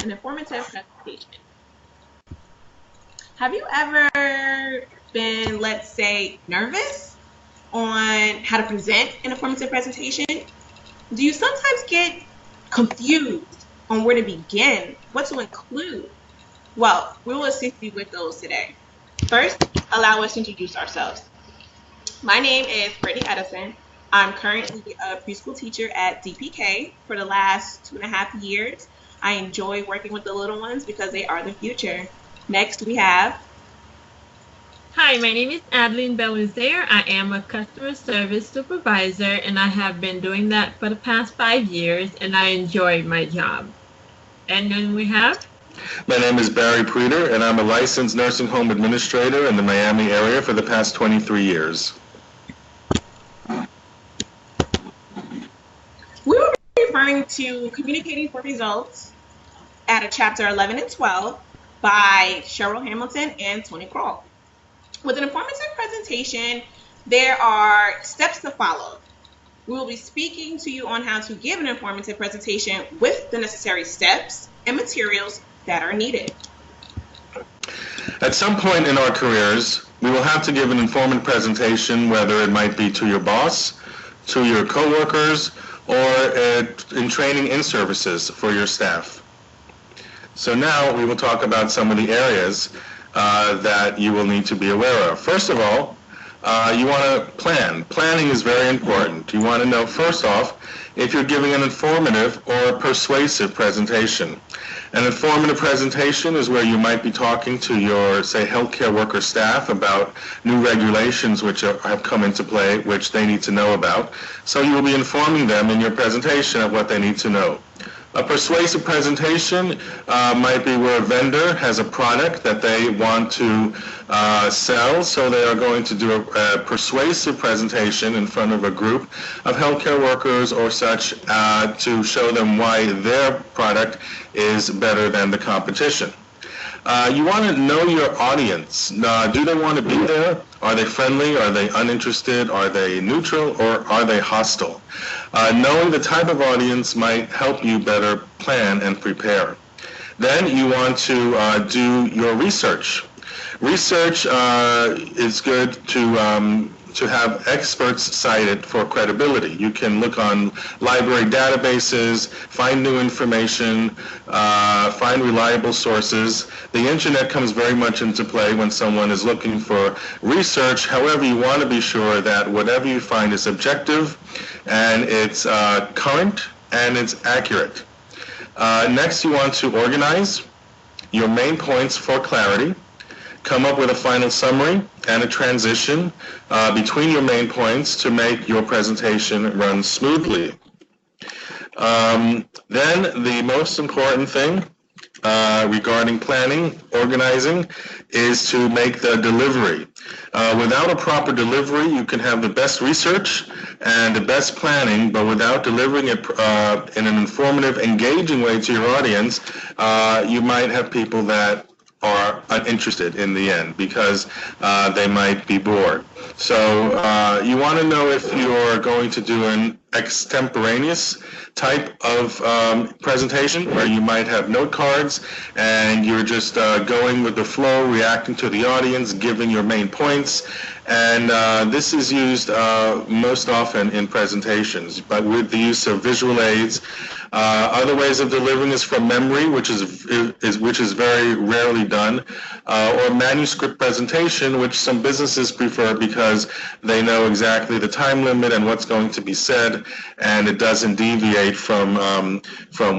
an informative presentation. Have you ever been, let's say, nervous on how to present an informative presentation? Do you sometimes get confused on where to begin, what to include? Well, we will assist you with those today. First, allow us to introduce ourselves. My name is Brittany Edison. I'm currently a preschool teacher at DPK for the last 2.5 years. I enjoy working with the little ones because they are the future. Next, we have... Hi, my name is Adeline Belizaire. I am a customer service supervisor, and I have been doing that for the past 5 years, and I enjoy my job. And then we have... My name is Barry Preter, and I'm a licensed nursing home administrator in the Miami area for the past 23 years. We will be referring to Communicating for Results out of Chapter 11 and 12 by Cheryl Hamilton and Tony Kroll. With an informative presentation, there are steps to follow. We will be speaking to you on how to give an informative presentation with the necessary steps and materials that are needed. At some point in our careers, we will have to give an informative presentation, whether it might be to your boss, to your coworkers, or in training in-services for your staff. So now we will talk about some of the areas that you will need to be aware of. First of all, you want to plan. Planning is very important. You want to know, first off, if you're giving an informative or a persuasive presentation. An informative presentation is where you might be talking to your, say, healthcare worker staff about new regulations which have come into play, which they need to know about. So you will be informing them in your presentation of what they need to know. A persuasive presentation might be where a vendor has a product that they want to sell, so they are going to do a persuasive presentation in front of a group of healthcare workers or such to show them why their product is better than the competition. You want to know your audience. Do they want to be there? Are they friendly? Are they uninterested? Are they neutral? Or are they hostile? Knowing the type of audience might help you better plan and prepare. Then you want to do your research. Research is good to have experts cited for credibility. You can look on library databases, find new information, find reliable sources. The internet comes very much into play when someone is looking for research. However, you want to be sure that whatever you find is objective and it's current and it's accurate. Next, you want to organize your main points for clarity. Come up with a final summary and a transition between your main points to make your presentation run smoothly. Then the most important thing regarding planning, organizing, is to make the delivery. Without a proper delivery, you can have the best research and the best planning, but without delivering it in an informative, engaging way to your audience, you might have people that are uninterested in the end because they might be bored. So you want to know if you're going to do an extemporaneous type of presentation where you might have note cards and you're just going with the flow, reacting to the audience, giving your main points. And this is used most often in presentations, but with the use of visual aids. Other ways of delivering is from memory, which is very rarely done, or manuscript presentation, which some businesses prefer because they know exactly the time limit and what's going to be said, and it doesn't deviate from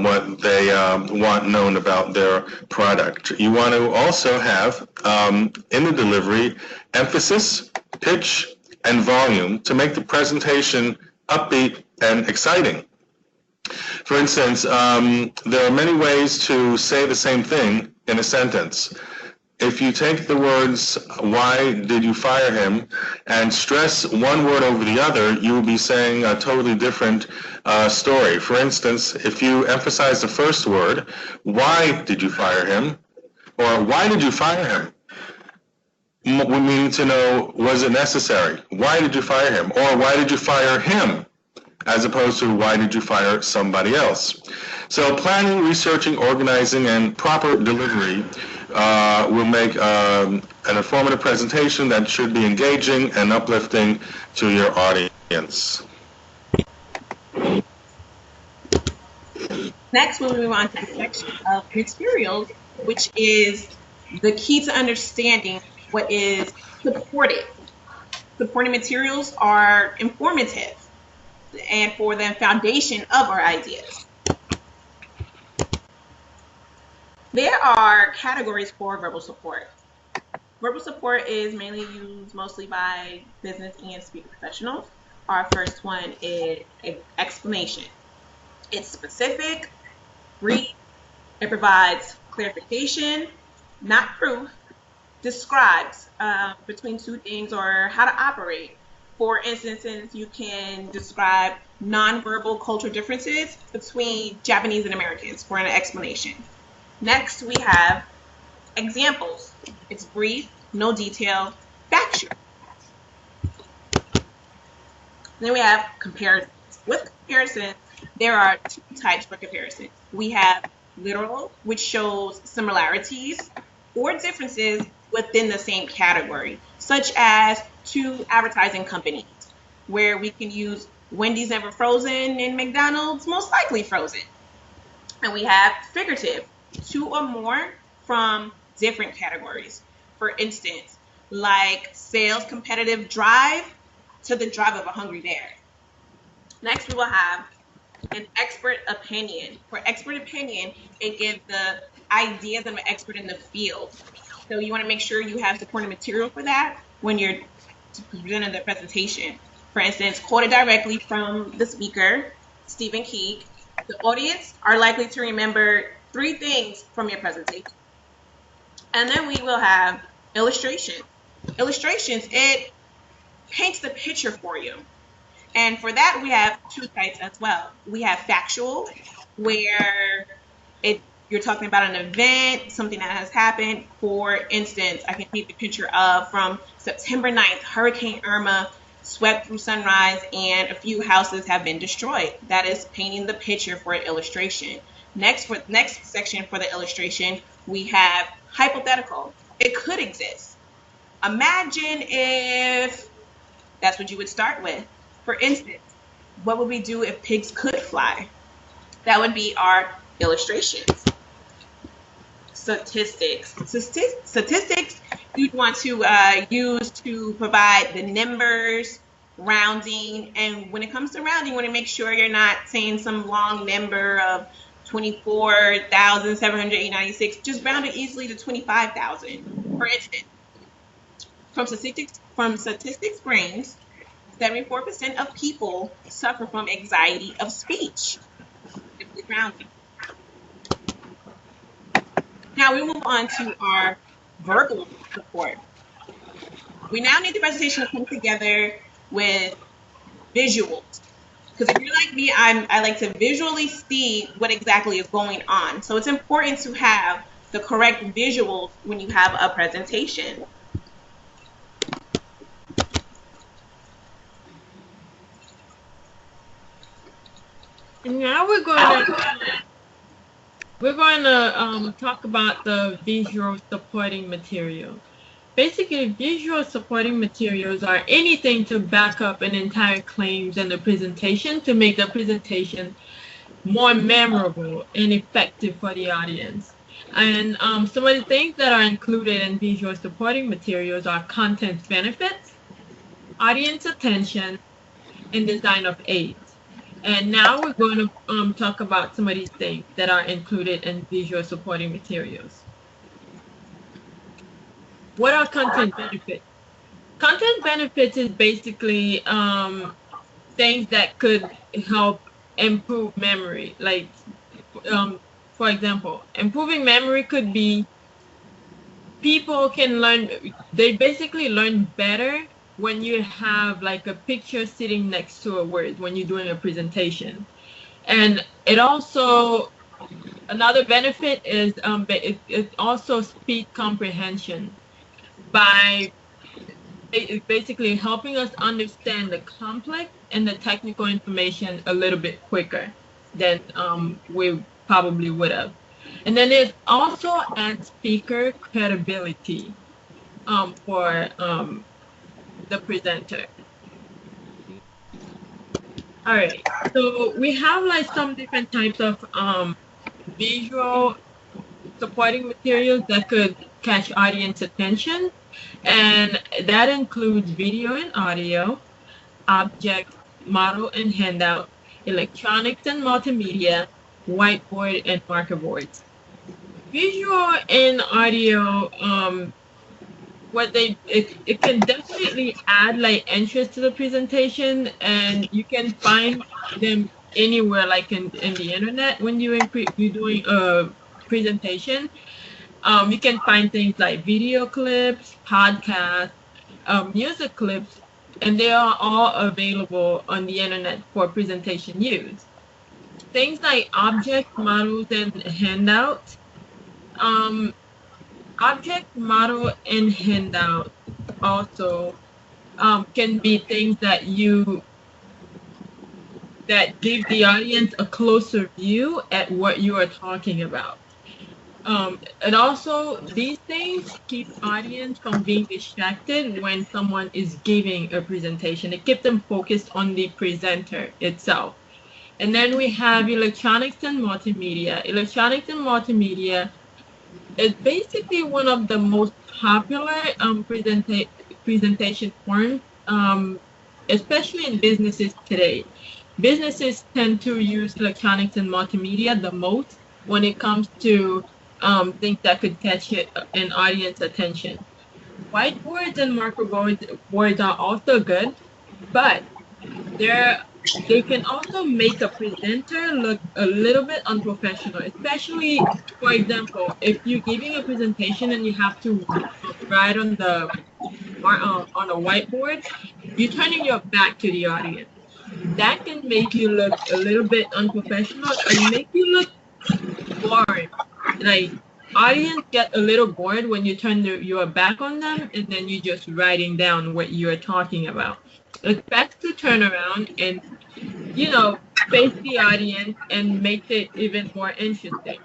what they want known about their product. You want to also have in the delivery emphasis, pitch, and volume to make the presentation upbeat and exciting. For instance, there are many ways to say the same thing in a sentence. If you take the words, "Why did you fire him?" and stress one word over the other, you will be saying a totally different story. For instance, if you emphasize the first word, "Why did you fire him?" or "Why did you fire him?" we need to know, was it necessary? Why did you fire him? Or why did you fire him? as opposed to why did you fire somebody else. So planning, researching, organizing, and proper delivery will make an informative presentation that should be engaging and uplifting to your audience. Next, we'll move on to the section of materials, which is the key to understanding what is supported. Supporting materials are informative and for the foundation of our ideas. There are categories for verbal support. Verbal support is mainly used mostly by business and speaker professionals. Our first one is explanation. It's specific, brief, it provides clarification, not proof, describes between two things or how to operate. For instance, you can describe nonverbal cultural differences between Japanese and Americans for an explanation. Next, we have examples. It's brief, no detail, factual. Then we have comparisons. With comparisons, there are two types for comparisons. We have literal, which shows similarities or differences within the same category, such as two advertising companies, where we can use Wendy's never frozen and McDonald's most likely frozen. And we have figurative, two or more from different categories. For instance, like sales competitive drive to the drive of a hungry bear. Next, we will have an expert opinion. For expert opinion, it gives the ideas of an expert in the field. So you want to make sure you have supporting material for that when you're presenting the presentation. For instance, quoted directly from the speaker, Stephen King. The audience are likely to remember 3 things from your presentation. And then we will have illustration. Illustrations, it paints the picture for you. And for that, we have 2 types as well. We have factual, where you're talking about an event, something that has happened. For instance, I can paint the picture of from September 9th, Hurricane Irma swept through Sunrise and a few houses have been destroyed. That is painting the picture for an illustration. Next section for the illustration, we have hypothetical. It could exist. Imagine if that's what you would start with. For instance, what would we do if pigs could fly? That would be our illustrations. Statistics. Statistics you'd want to use to provide the numbers, rounding, and when it comes to rounding, you want to make sure you're not saying some long number of 24,796. Just round it easily to 25,000. For instance, from statistics brings 74% of people suffer from anxiety of speech. Simply rounding. Now we move on to our verbal support. We now need the presentation to come together with visuals. Because if you're like me, I like to visually see what exactly is going on. So it's important to have the correct visuals when you have a presentation. And now we're going to talk about the visual supporting material. Basically, visual supporting materials are anything to back up an entire claims in the presentation to make the presentation more memorable and effective for the audience. And some of the things that are included in visual supporting materials are content benefits, audience attention, and design of aids. And now we're going to talk about some of these things that are included in visual supporting materials. What are content benefits? Content benefits is basically things that could help improve memory. Like, for example, improving memory could be people can learn, they basically learn better when you have like a picture sitting next to a word when you're doing a presentation. And it also, another benefit is it also speed comprehension. By It's basically helping us understand the complex and the technical information a little bit quicker than we probably would have. And then it also adds speaker credibility for the presenter. All right, so we have like some different types of visual supporting materials that could catch audience attention, and that includes video and audio, object, model and handout, electronics and multimedia, whiteboard and marker boards. Visual and audio, it can definitely add like interest to the presentation, and you can find them anywhere, like in the internet when you're doing a presentation. You can find things like video clips, podcasts, music clips, and they are all available on the internet for presentation use. Things like object models and handouts. Um, Object model and handout also can be things that give the audience a closer view at what you are talking about. And also, these things keep audience from being distracted when someone is giving a presentation. It keeps them focused on the presenter itself. And then we have electronics and multimedia. Electronics and multimedia is basically one of the most popular presentation forms, especially in businesses today. Businesses tend to use electronics and multimedia the most when it comes to things that could catch an audience attention. Whiteboards and marker boards are also good, but they're they can also make a presenter look a little bit unprofessional, especially, for example, if you're giving a presentation and you have to write on a whiteboard, you're turning your back to the audience. That can make you look a little bit unprofessional and make you look boring. Like, audience get a little bored when you turn your back on them and then you're just writing down what you're talking about. It's best to turn around and, face the audience and make it even more interesting.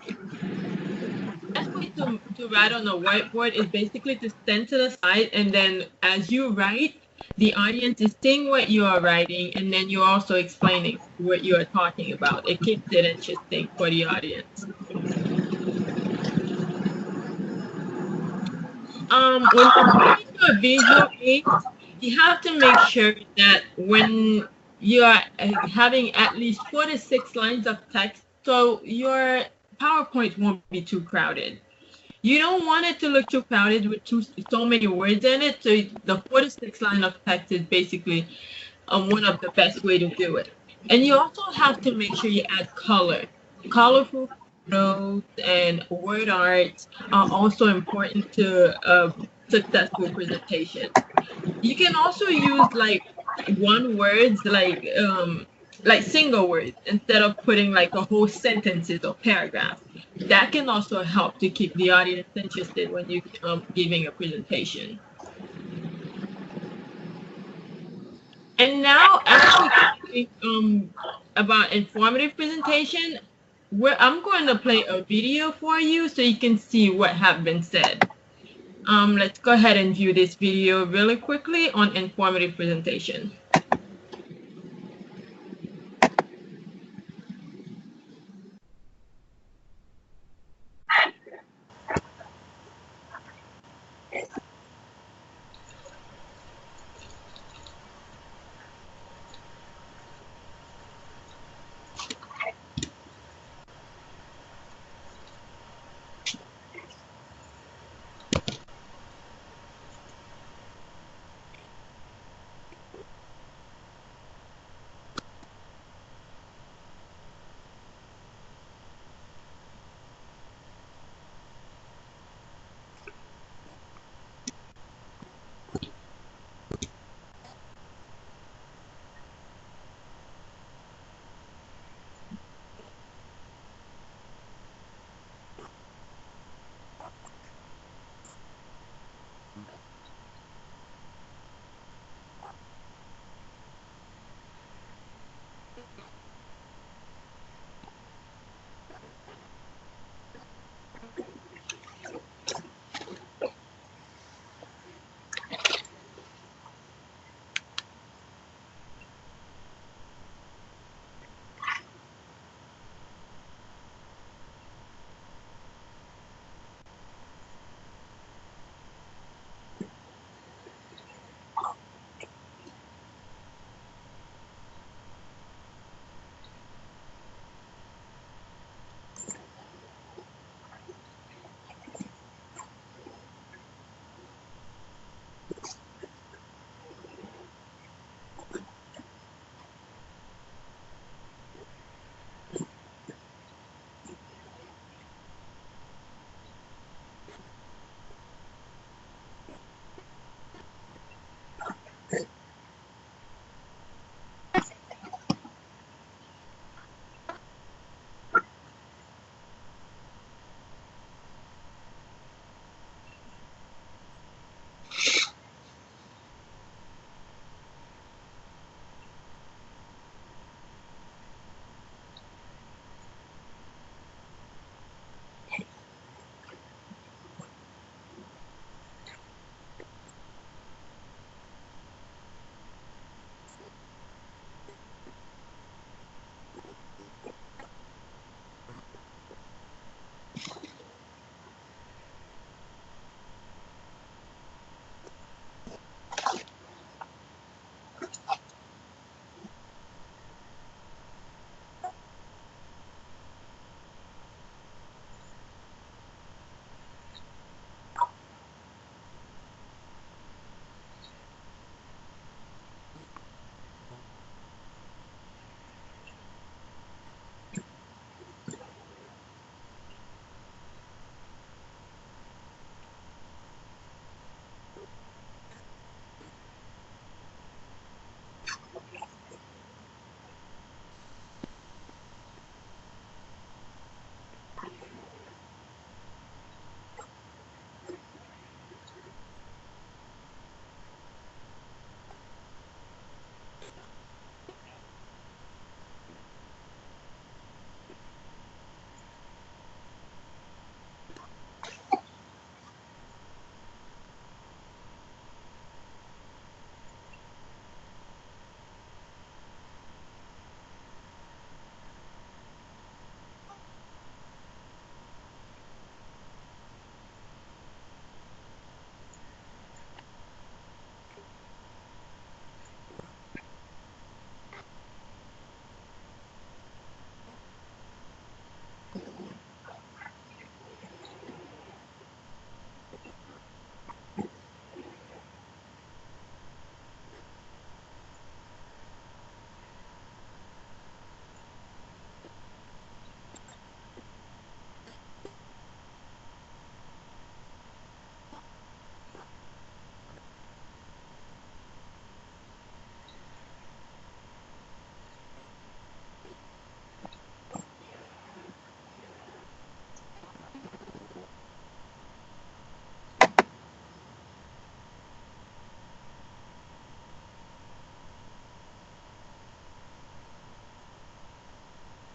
Best way to write on a whiteboard is basically to stand to the side, and then as you write, the audience is seeing what you are writing, and then you're also explaining what you are talking about. It keeps it interesting for the audience. When you're doing a visual aid, you have to make sure that when you are having at least 4 to 6 lines of text, so your PowerPoint won't be too crowded. You don't want it to look too crowded with so many words in it. So the 4 to 6 line of text is basically one of the best way to do it. And you also have to make sure you add color. Colorful photos and word art are also important to a successful presentation. You can also use like one words, like single words, instead of putting like a whole sentences or paragraph. That can also help to keep the audience interested when you're giving a presentation. And now, actually talking about informative presentation, I'm going to play a video for you so you can see what have been said. Let's go ahead and view this video really quickly on informative presentation.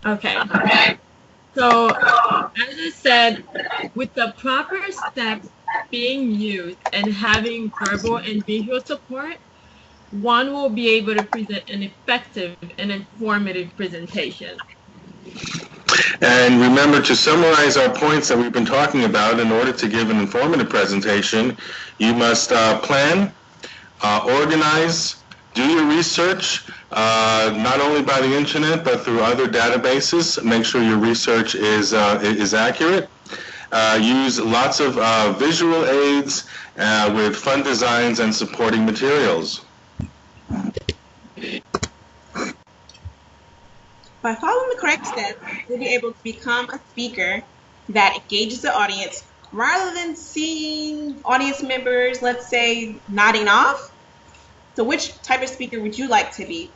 Okay. So, as I said, with the proper steps being used and having verbal and visual support, one will be able to present an effective and informative presentation. And remember to summarize our points that we've been talking about. In order to give an informative presentation, you must plan, organize, do your research, not only by the internet, but through other databases. Make sure your research is accurate. Use lots of visual aids with fun designs and supporting materials. By following the correct steps, you'll be able to become a speaker that engages the audience rather than seeing audience members, let's say, nodding off. So which type of speaker would you like to be?